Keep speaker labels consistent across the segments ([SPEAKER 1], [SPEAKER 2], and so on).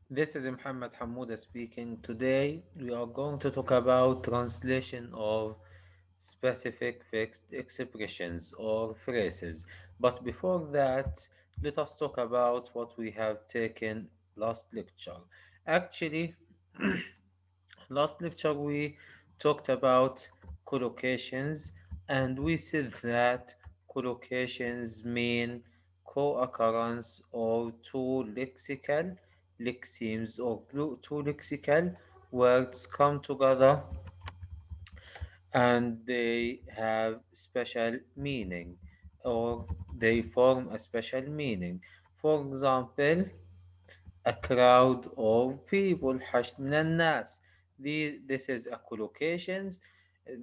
[SPEAKER 1] This is محمد حمودة speaking. Today we are going to talk about translation of specific fixed expressions or phrases. But before that, let us talk about what we have taken last lecture. Actually, last lecture we talked about collocations and we said that collocations mean co-occurrence of two lexical lexemes or two lexical words come together and they have special meaning or they form a special meaning. For example, a crowd of people حشد من الناس. This is a collocations.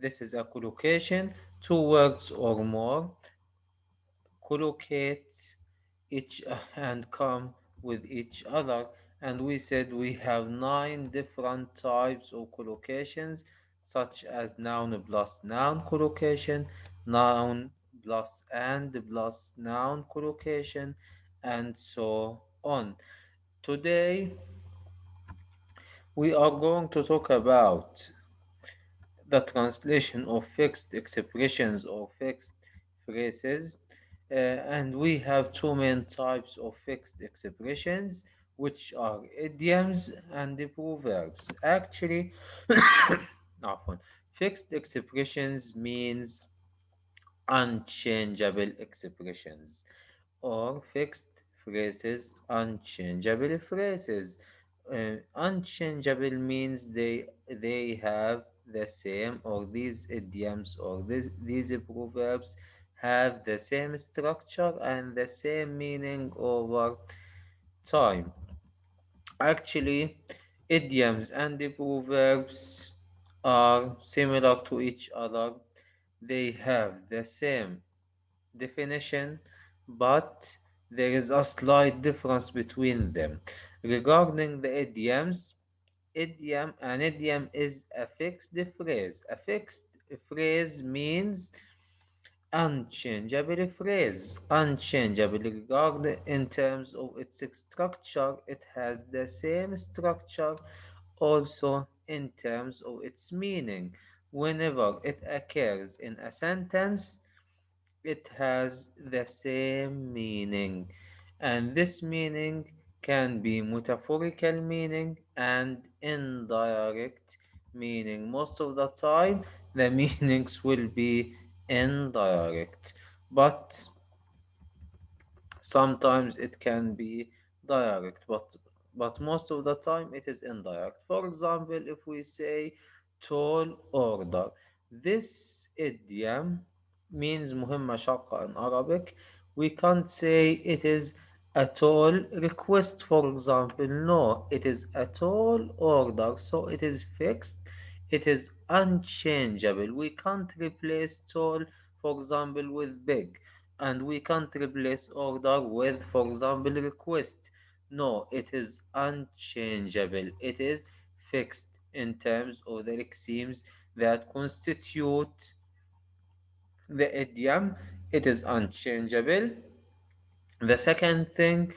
[SPEAKER 1] This is a collocation. Two words or more collocate each and come with each other. And we said we have nine different types of collocations, such as noun plus noun collocation, noun plus and plus noun collocation, and so on. Today we are going to talk about the translation of fixed expressions or fixed phrases. And we have two main types of fixed expressions, which are idioms and the proverbs. Actually, عفواً, fixed expressions means unchangeable expressions or fixed phrases, unchangeable phrases. Unchangeable means they have the same, or these idioms or these proverbs have the same structure and the same meaning over time. Actually, idioms and the proverbs are similar to each other. They have the same definition, but there is a slight difference between them. Regarding the idioms, an idiom is a fixed phrase. A fixed phrase means unchangeable phrase. Unchangeable regard in terms of its structure, it has the same structure also in terms of its meaning. Whenever it occurs in a sentence, it has the same meaning, and this meaning can be metaphorical meaning and indirect meaning. Most of the time, the meanings will be indirect, but sometimes it can be direct, but most of the time it is indirect. For example, if we say tall order, this idiom means مهمة شاقة in Arabic. We can't say it is a tall request, for example. No, it is a tall order, so it is fixed, it is unchangeable. We can't replace tall, for example, with big, and we can't replace order with, for example, request. No, it is unchangeable. It is fixed in terms of the lexemes that constitute the idiom. It is unchangeable. The second thing,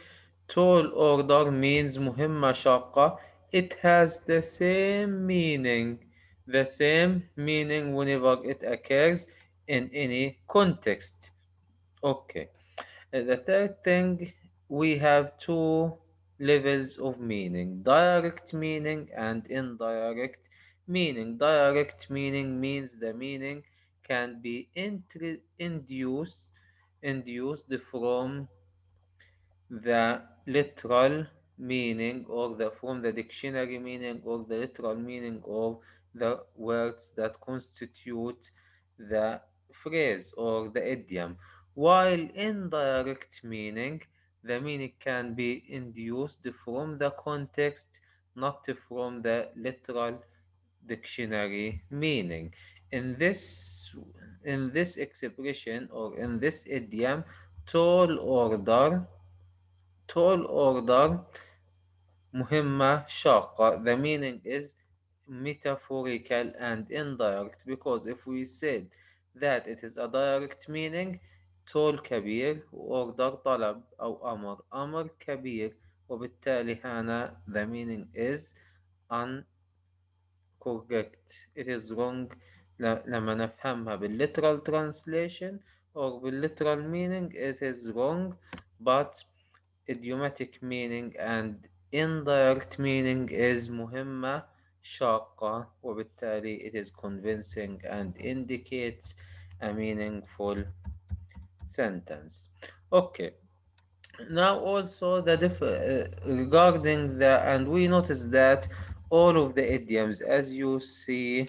[SPEAKER 1] tall order means مهمة شاقة. It has the same meaning whenever it occurs in any context. Okay. The third thing, we have two levels of meaning, direct meaning and indirect meaning. Direct meaning means the meaning can be induced from the literal meaning or the from the dictionary meaning or the literal meaning of the words that constitute the phrase or the idiom, while indirect meaning, the meaning can be induced from the context, not from the literal dictionary meaning. in this in this expression or in this idiom, tall order tall order مهمة شاقة. The meaning is metaphorical and indirect, because if we said that it is a direct meaning, tall كبير order طلب أو أمر كبير وبالتالي هنا the meaning is incorrect. It is wrong. لما نفهمها بالliteral translation or بالliteral meaning it is wrong, but idiomatic meaning and indirect meaning is مهمة شاقة وبالتالي it is convincing and indicates a meaningful sentence. Okay, now also regarding the and we notice that all of the idioms as you see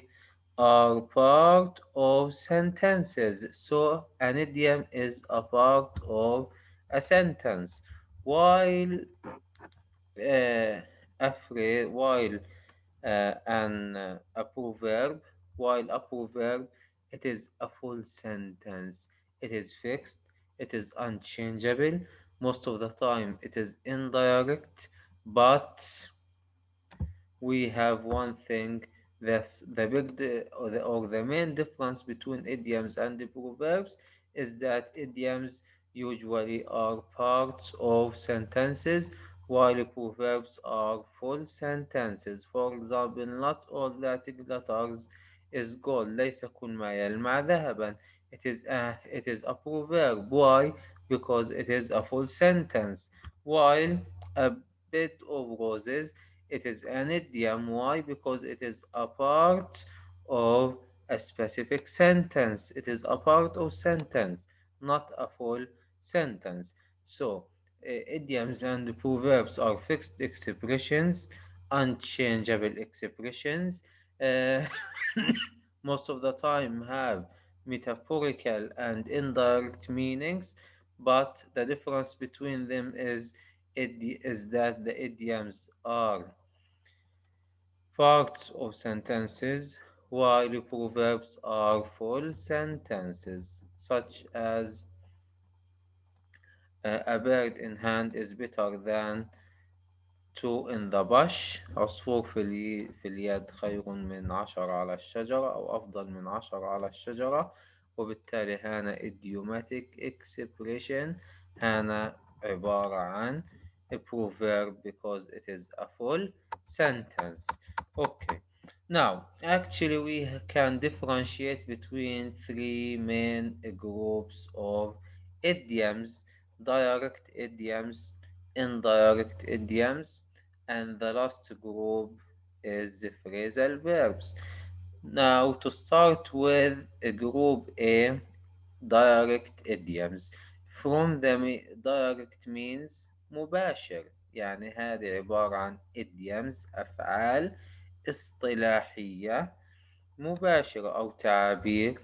[SPEAKER 1] are part of sentences. So an idiom is a part of a sentence while a phrase while a proverb while a proverb it is a full sentence, it is fixed, it is unchangeable, most of the time it is indirect, but we have one thing, that's the or the main difference between idioms and the proverbs is that idioms usually are parts of sentences while proverbs are full sentences. For example, not all Latin letters is gold. ليس كل ما يلمع ذهبا. It is a proverb. Why? Because it is a full sentence. While a bed of roses, it is an idiom. Why? Because it is a part of a specific sentence. It is a part of sentence, not a full sentence. So, idioms and proverbs are fixed expressions, unchangeable expressions. Uh, most of the time have metaphorical and indirect meanings, but the difference between them is that the idioms are parts of sentences while proverbs are full sentences, such as a bird in hand is better than two in the bush. عصفور في اليد خير من 10 على الشجرة أو أفضل من 10 على الشجرة. وبالتالي هنا idiomatic expression هنا عبارة عن a proverb because it is a full sentence. Okay. Now, actually, we can differentiate between three main groups of idioms: direct idioms, indirect idioms, and the last group is the phrasal verbs. Now, to start with group A, direct idioms. From the direct means مباشر، يعني هذه عبارة عن idioms أفعال اصطلاحية مباشرة أو تعابير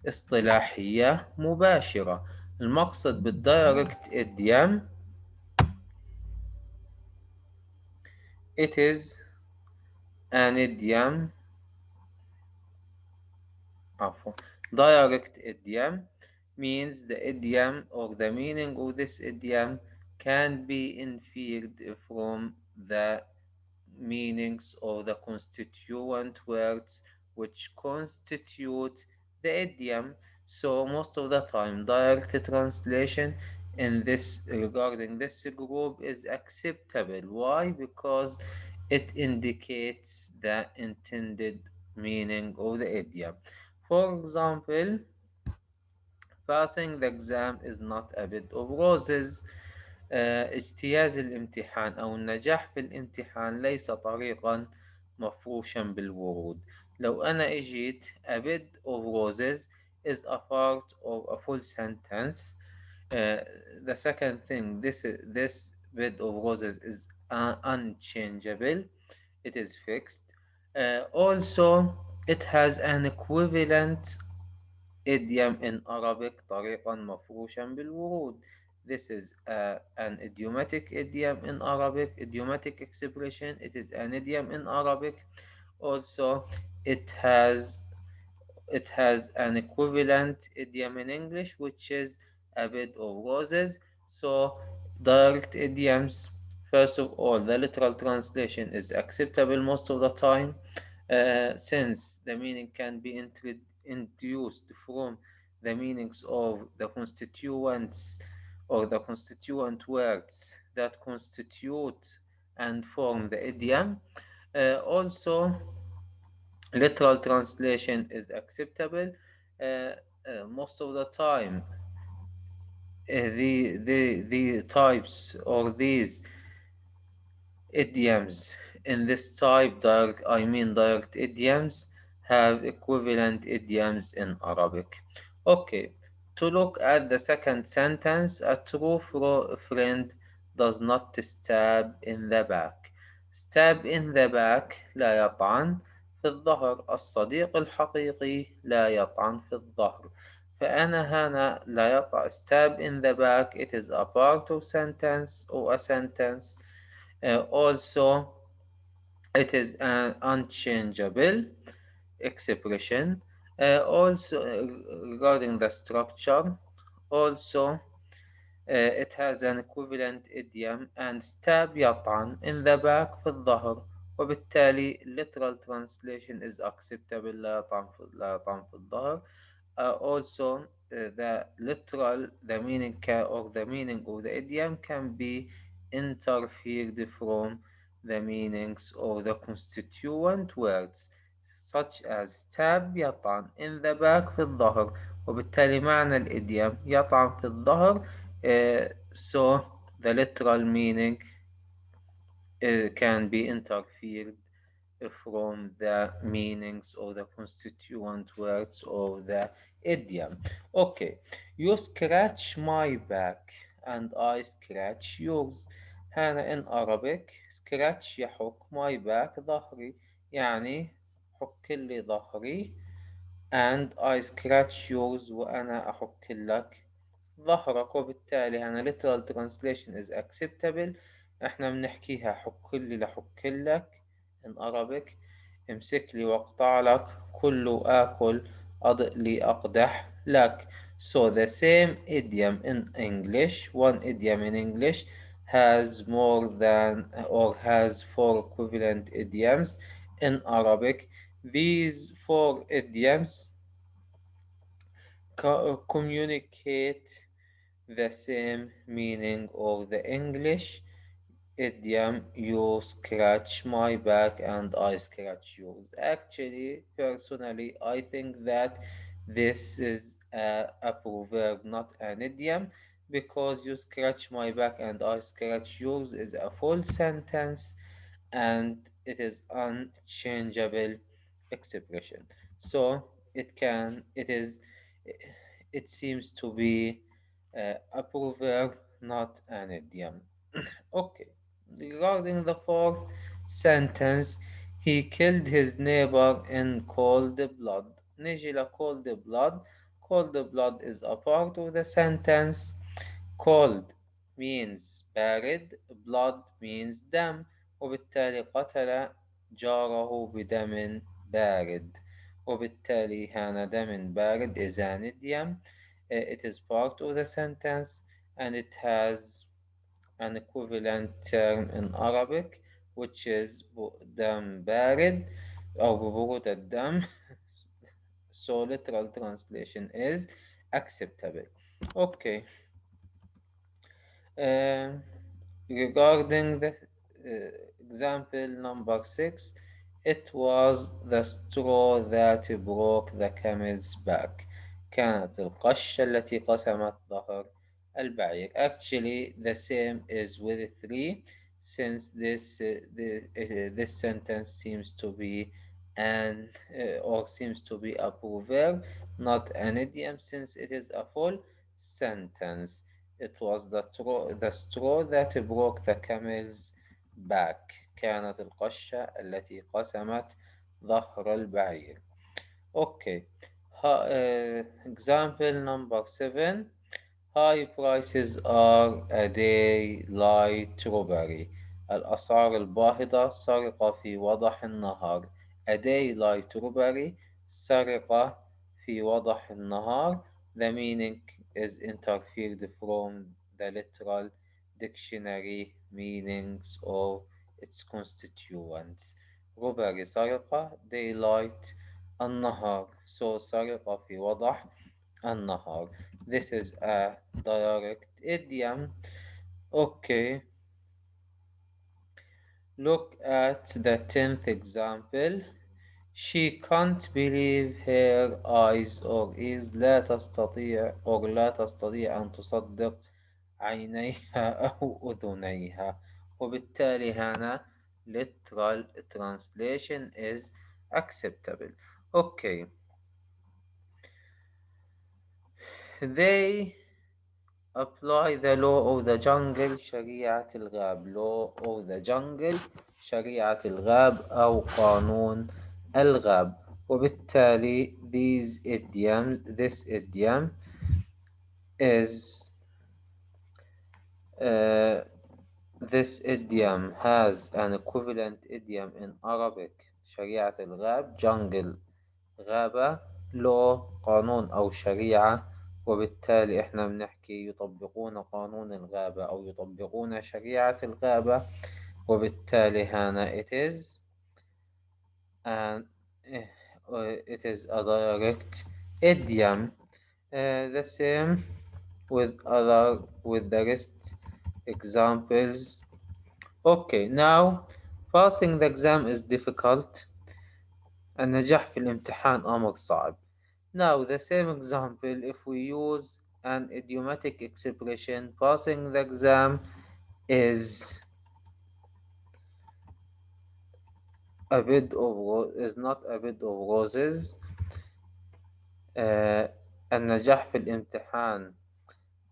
[SPEAKER 1] اصطلاحية مباشرة. المقصد بالdirect idiom it is an idiom عفوا direct idiom means the idiom or the meaning of this idiom can be inferred from the meanings of the constituent words which constitute the idiom. So most of the time direct translation in this regarding this group is acceptable. Why? Because it indicates the intended meaning of the idiom. For example, passing the exam is not a bed of roses. اجتياز الامتحان أو النجاح في الامتحان ليس طريقا مفروشا بالورود. لو أنا إجيت a bed of roses is a part of a full sentence. Uh, the second thing, this bed of roses is unchangeable. It is fixed. Also, it has an equivalent idiom in Arabic طريقا مفروشا بالورود. This is an idiomatic idiom in Arabic, idiomatic expression. It is an idiom in Arabic. Also, it has it has an equivalent idiom in English, which is a bed of roses. So, direct idioms, first of all, the literal translation is acceptable most of the time, since the meaning can be induced from the meanings of the constituents or the constituent words that constitute and form the idiom. Also, literal translation is acceptable. Most of the time, the types or these idioms in this type, direct idioms, have equivalent idioms in Arabic. Okay, to look at the second sentence, a true friend does not stab in the back. Stab in the back لا يطعن في الظهر. الصديق الحقيقي لا يطعن في الظهر. فأنا هنا لا يطع. Stab in the back, it is a part of sentence or a sentence. Also, it is an unchangeable expression. Regarding the structure, also it has an equivalent idiom and stab يطعن in the back في الظهر. وبالتالي literal translation is acceptable. لا يطعن في الظهر. Also, the meaning or the meaning of the idiom can be interfered from the meanings of the constituent words, such as stab يطعن in the back في الظهر. وبالتالي معنى الإديم يطعن في الظهر. So the literal meaning can be interfered from the meanings of the constituent words of the idiom. Okay, you scratch my back and I scratch yours. هنا in Arabic scratch يحك my back ظهري، يعني حك لي ظهري، and I scratch yours وأنا أحك لك ظهرك. وبالتالي هنا literal translation is acceptable. احنا بنحكيها حك لي لحك لك in Arabic. امسك لي واقطع لك، كل آكل، أضئ لي أقدح لك. So the same idiom in English, one idiom in English has more than or has four equivalent idioms in Arabic. These four idioms communicate the same meaning of the English idiom you scratch my back and I scratch yours. Actually, personally, I think that this is a proverb, not an idiom, because you scratch my back and I scratch yours is a full sentence and it is unchangeable expression. So it seems to be a proverb, not an idiom. Okay. Regarding the fourth sentence, he killed his neighbor in cold blood. نيجي ل cold blood. Cold blood is a part of the sentence. Cold means بارد, blood means دم. وبالتالي قتل جاره بدم بارد. وبالتالي هنا دم بارد is an idiom. It is part of the sentence and it has an equivalent term in Arabic, which is دم بارد أو ببرود الدم. So literal translation is acceptable. Okay. Um, Regarding the example number 6, it was the straw that broke the camel's back. كانت القشة التي قسمت ظهر البعير. Actually, the same is with 3, since this sentence seems to be or seems to be a proverb, not an idiom, since it is a full sentence. It was the straw that broke the camel's back. كانت القشة التي قسمت ظهر البعير. Okay. Example number 7. High prices are a daylight robbery. الأسعار الباهظة سرقة في وضح النهار. A daylight robbery سرقة في وضح النهار. The meaning is interfered from the literal dictionary meanings of its constituents. robbery سرقة, daylight النهار, so سرقة في وضح النهار. This is a direct idiom. Okay, look at the 10th example. She can't believe her eyes or ears. لا تستطيع أن تصدق عينيها أو أذنيها. وبالتالي هنا literal translation is acceptable. Okay, they apply the law of the jungle شريعة الغاب. law of the jungle شريعة الغاب أو قانون الغاب. وبالتالي this idiom is uh, this idiom has an equivalent idiom in Arabic. شريعة الغاب jungle غابة law قانون أو شريعة. وبالتالي إحنا بنحكي يطبقون قانون الغابة أو يطبقون شريعة الغابة. وبالتالي هنا and it is a direct idiom. The same with the rest examples. Okay, now passing the exam is difficult. النجاح في الامتحان أمر صعب. Now the same example, if we use an idiomatic expression, passing the exam is is not a bed of roses. آه النجاح في الامتحان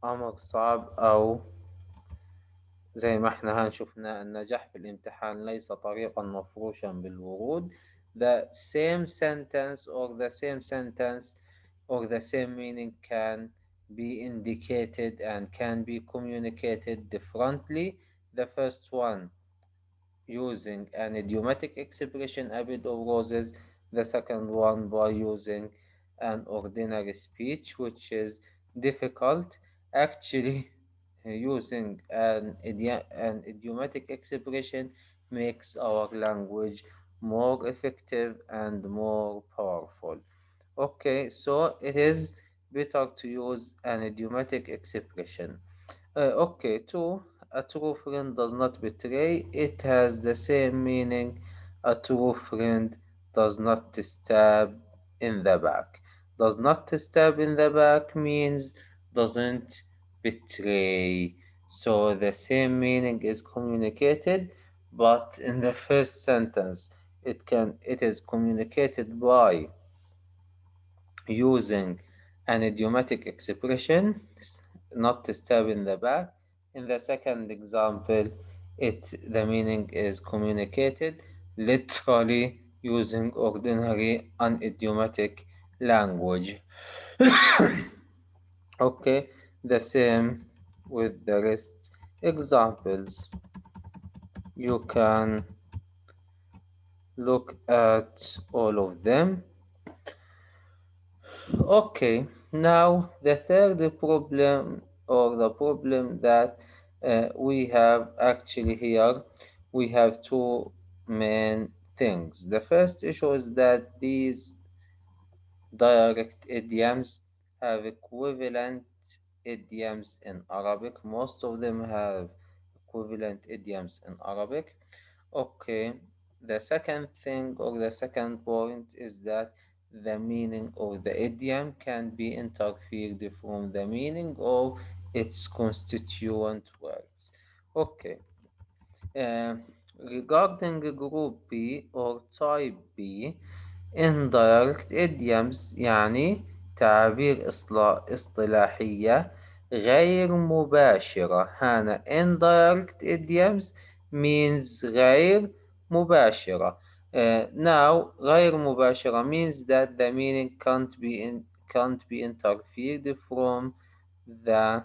[SPEAKER 1] أمر صعب، أو زي ما احنا شفنا النجاح في الامتحان ليس طريقا مفروشا بالورود. The same sentence or the same meaning can be indicated and can be communicated differently. The first one using an idiomatic expression, a bed of roses. The second one by using an ordinary speech, which is difficult. Actually, using an idiomatic expression makes our language more effective and more powerful. Okay, so it is better to use an idiomatic expression. Okay, two, a true friend does not betray. It has the same meaning. A true friend does not stab in the back. Does not stab in the back means doesn't betray. So the same meaning is communicated, but in the first sentence, it is communicated by using an idiomatic expression, not to stab in the back. In the second example, the meaning is communicated literally using ordinary unidiomatic language. Okay, the same with the rest examples. You can look at all of them. Okay, now the third problem, or the problem that we have actually here, we have two main things. The first issue is that these direct idioms have equivalent idioms in Arabic. Most of them have equivalent idioms in Arabic. Okay, the second thing or the second point is that the meaning of the idiom can be interfered from the meaning of its constituent words. Okay, uh, regarding group B or type B, indirect idioms يعني تعابير اصطلاحية غير مباشرة. هنا indirect idioms means غير مباشرة. Now غير مباشرة means that the meaning can't be interfered from the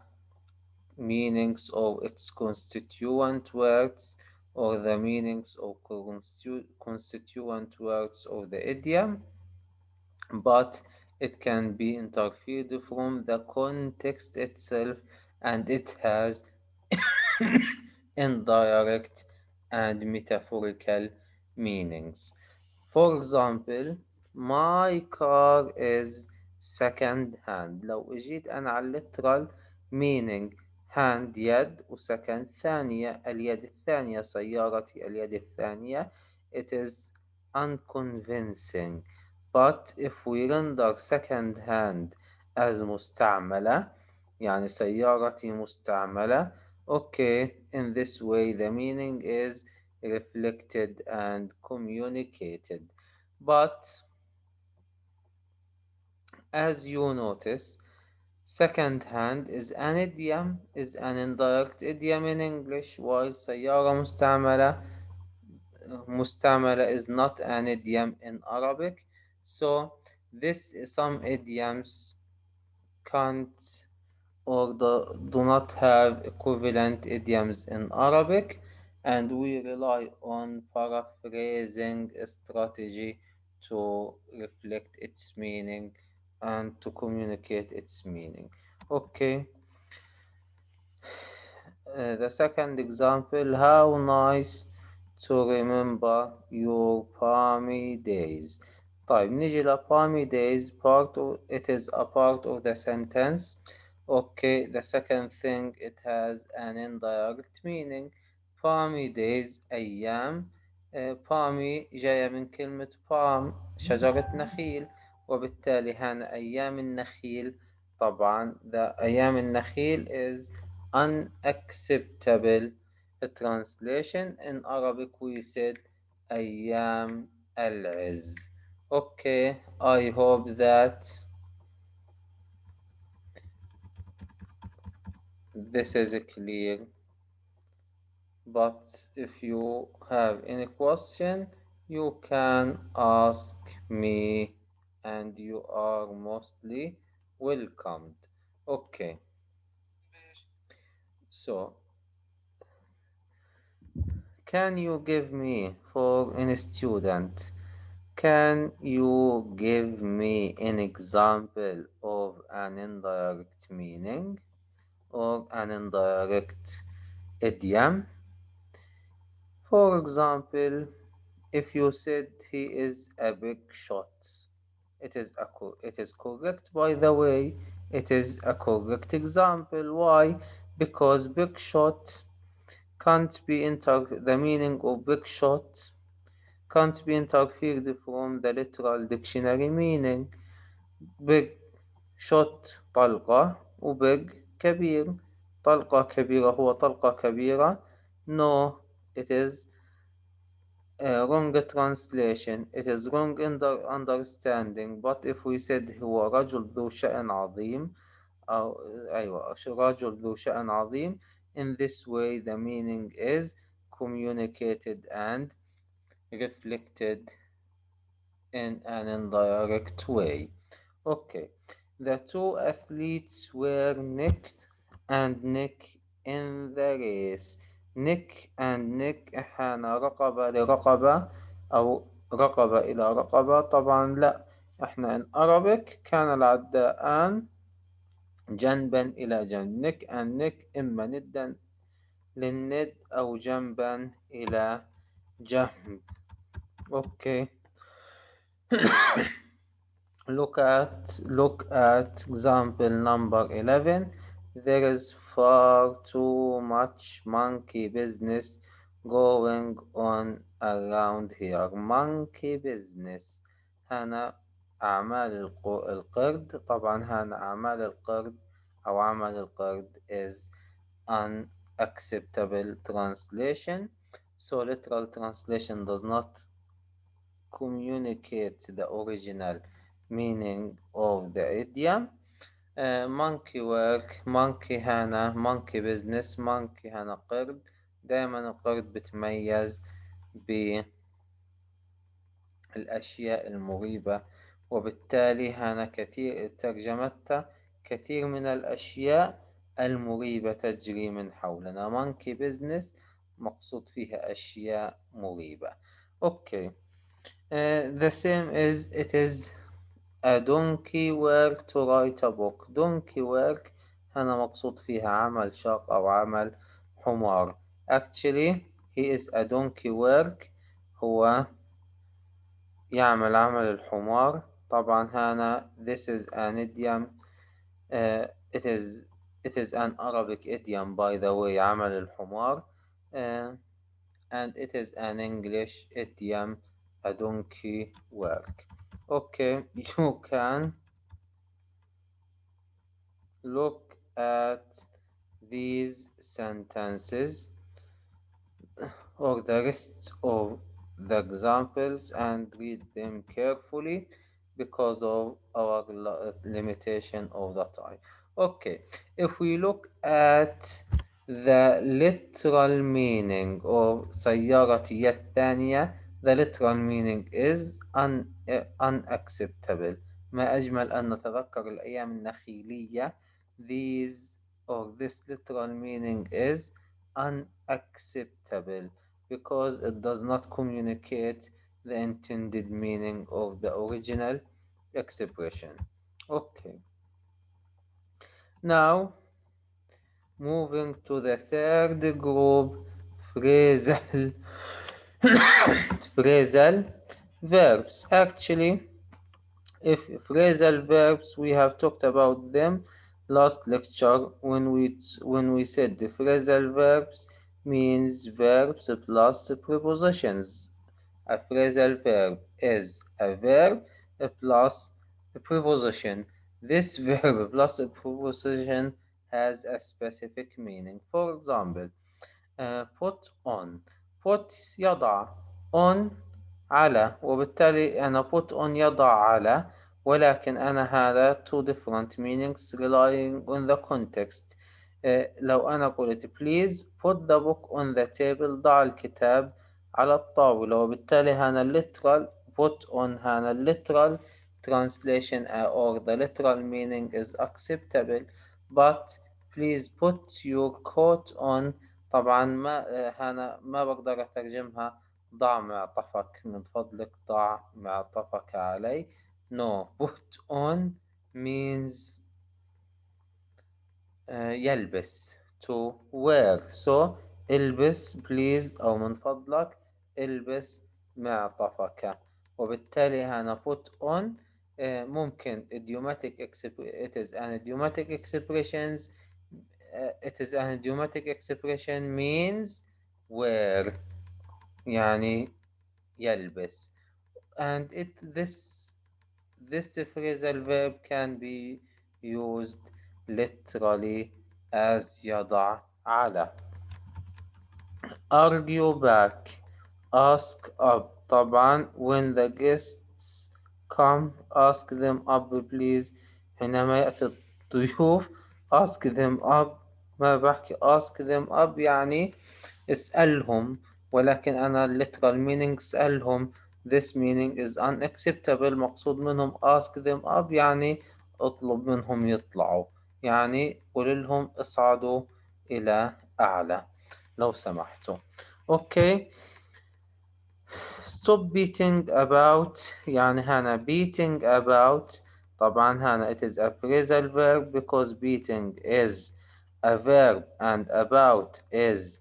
[SPEAKER 1] meanings of its constituent words or the meanings of constituent words of the idiom, but it can be interfered from the context itself, and it has indirect and metaphorical meanings. For example, my car is second hand. لو اجيت أنا على literal meaning hand يد وsecond ثانية اليد الثانية سيارتي اليد الثانية it is unconvincing. But if we render second hand as مستعملة يعني سيارتي مستعملة okay in this way the meaning is reflected and communicated. But as you notice, second hand is an idiom, is an indirect idiom in English, while سيارة مستعملة is not an idiom in Arabic. So this some idioms can't or do not have equivalent idioms in Arabic, and we rely on paraphrasing strategy to reflect its meaning and to communicate its meaning. Okay, the second example, how nice to remember your palmy days. طيب نيجي ل palmy days part of, it is a part of the sentence. Okay, the second thing it has an indirect meaning. palmy days أيام. palmy جاية من كلمة palm شجرة نخيل، وبالتالي هنا أيام النخيل. طبعا the أيام النخيل is unacceptable translation. In Arabic we said أيام العز. Okay, I hope that this is clear, but if you have any question you can ask me and you are mostly welcomed. Okay, so can you give me for any student, can you give me an example of an indirect meaning or an indirect idiom? For example, if you said he is a big shot, it is correct, by the way. It is a correct example. Why? Because big shot can't be the meaning of big shot can't be interfered from the literal dictionary meaning. big shot طلقة وbig كبير. طلقة كبيرة هو طلقة كبيرة. No, it is a wrong translation. It is wrong understanding. But if we said هو رجل ذو شأن عظيم أو أيوة رجل ذو شأن عظيم, in this way the meaning is communicated and reflected in an indirect way. Okay, the two athletes were neck and neck in the race. neck and neck احنا رقبة لرقبة أو رقبة إلى رقبة. طبعا لا، احنا in Arabic كان العداءان جنبا إلى جنب. neck and neck إما ندا للند أو جنبا إلى جنب. Okay. Look at example number 11. There is far too much monkey business going on around here. Monkey business هنا أعمال القرد. طبعا هنا أعمال القرد أو عمل القرد is unacceptable translation. So literal translation does not communicate the original meaning of the idiom. monkey work, monkey هنا monkey business, monkey هنا قرد. دائما القرد بتميز بالأشياء المريبة، وبالتالي هنا كثير ترجمتها كثير من الأشياء المريبة تجري من حولنا. monkey business مقصود فيها أشياء مريبة. Okay. The same is it is a donkey work to write a book. donkey work هنا مقصود فيها عمل شاق أو عمل حمار. Actually he is a donkey work هو يعمل عمل الحمار. طبعا هنا this is an idiom. uh, it is it is an Arabic idiom, by the way. عمل الحمار. uh, and it is an English idiom, a donkey work. Okay, you can look at these sentences or the rest of the examples and read them carefully because of our limitation of the time. Okay, if we look at the literal meaning of سيارتي الثانية, the literal meaning is unacceptable. ما أجمل أن نتذكر الأيام النخيلية. These or this literal meaning is unacceptable because it does not communicate the intended meaning of the original expression. Okay, now moving to the third group, phrasal phrasal verbs. Actually, if phrasal verbs, we have talked about them last lecture when we said the phrasal verbs means verbs plus prepositions. A phrasal verb is a verb plus a preposition. This verb plus a preposition has a specific meaning. For example, put on. put يضع. on على. وبالتالي أنا put on يضع على. ولكن أنا هذا two different meanings relying on the context. لو أنا قلت please put the book on the table, ضع الكتاب على الطاولة. وبالتالي هنا literal put on هنا literal translation or the literal meaning is acceptable. But please put your coat on. طبعا ما هنا ما بقدر أترجمها ضع معطفك، من فضلك ضع معطفك علي. No, put on means يلبس to wear. So البس please أو من فضلك البس معطفك. وبالتالي هنا put on ممكن idiomatic it is an idiomatic expressions. It is an idiomatic expression means wear يعني يلبس. And this phrasal verb can be used literally as يضع على. argue back, ask up. طبعا when the guests come, ask them up please. حينما يأتي الضيوف ask them up. ما بحكي ask them up يعني اسألهم، ولكن أنا literal meaning اسألهم. this meaning is unacceptable. مقصود منهم ask them up يعني اطلب منهم يطلعوا، يعني قل لهم اصعدوا إلى أعلى لو سمحتوا. Okay, stop beating about. يعني هنا beating about. طبعا هنا it is a phrasal verb because beating is a verb and about is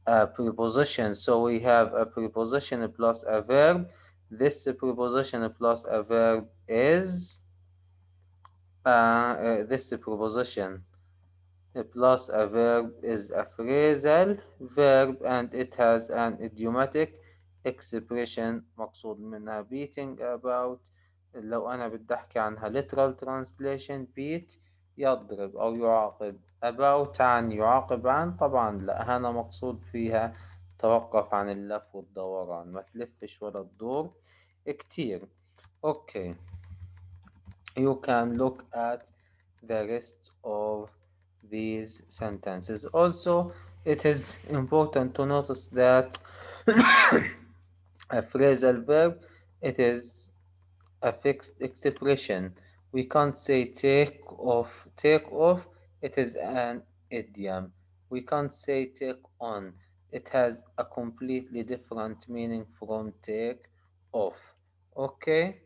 [SPEAKER 1] a preposition. So we have a preposition plus a verb. This preposition plus a verb is this preposition plus a verb is a phrasal verb and it has an idiomatic expression. مقصود منها beating about. لو أنا بدي أحكي عنها literal translation beat يضرب أو يعاقب. about عن يعاقب عن. طبعا لا، هنا مقصود فيها توقف عن اللف والدوران، ما تلفش ولا تدور كتير. Okay, you can look at the rest of these sentences. Also, it is important to notice that a phrasal verb, it is a fixed expression. We can't say take off. Take off, it is an idiom. We can't say take on. It has a completely different meaning from take off. Okay?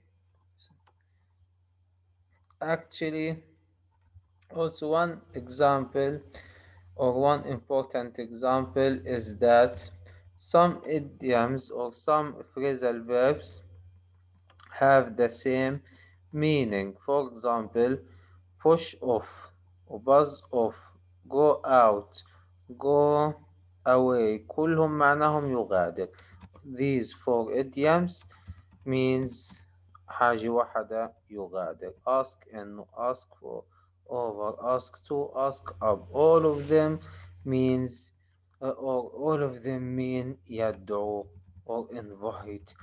[SPEAKER 1] Actually, also one example or one important example is that some idioms or some phrasal verbs have the same meaning. For example, push off, buzz off, go out, go away. كلهم معناهم يغادر. These four idioms means حاجة واحدة يغادر. Ask إنه ask for, over, ask to, ask up. All of them means or all of them mean يدعو or invite.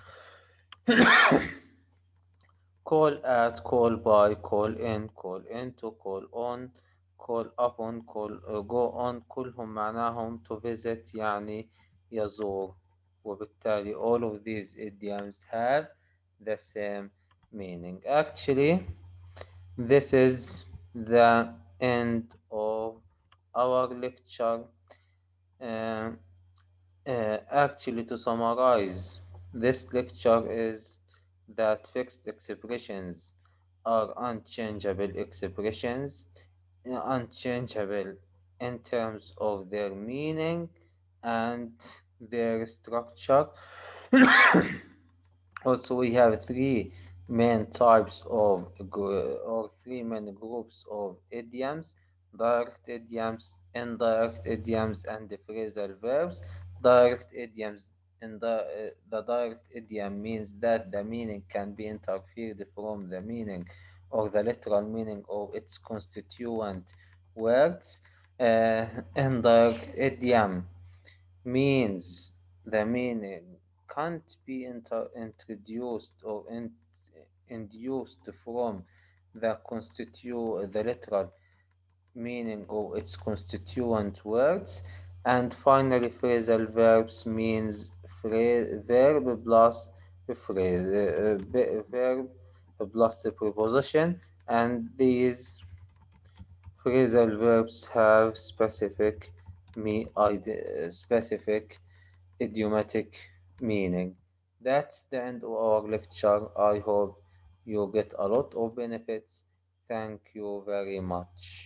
[SPEAKER 1] call at, call by, call into, call on, call upon, call go on. كلهم معناهم to visit يعني يزور. وبالتالي all of these idioms have the same meaning. Actually, this is the end of our lecture. Uh, Actually, to summarize, this lecture is that fixed expressions are unchangeable expressions, unchangeable in terms of their meaning and their structure. Also, we have three main types of or three main groups of idioms: direct idioms, indirect idioms, and the phrasal verbs. Direct idioms. In the direct idiom means that the meaning can be interfered from the meaning or the literal meaning of its constituent words. Indirect idiom means the meaning can't be introduced or induced from the literal meaning of its constituent words. And finally, phrasal verbs means verb plus phrase, verb plus the preposition, and these phrasal verbs have specific idiomatic meaning. That's the end of our lecture. I hope you get a lot of benefits. Thank you very much.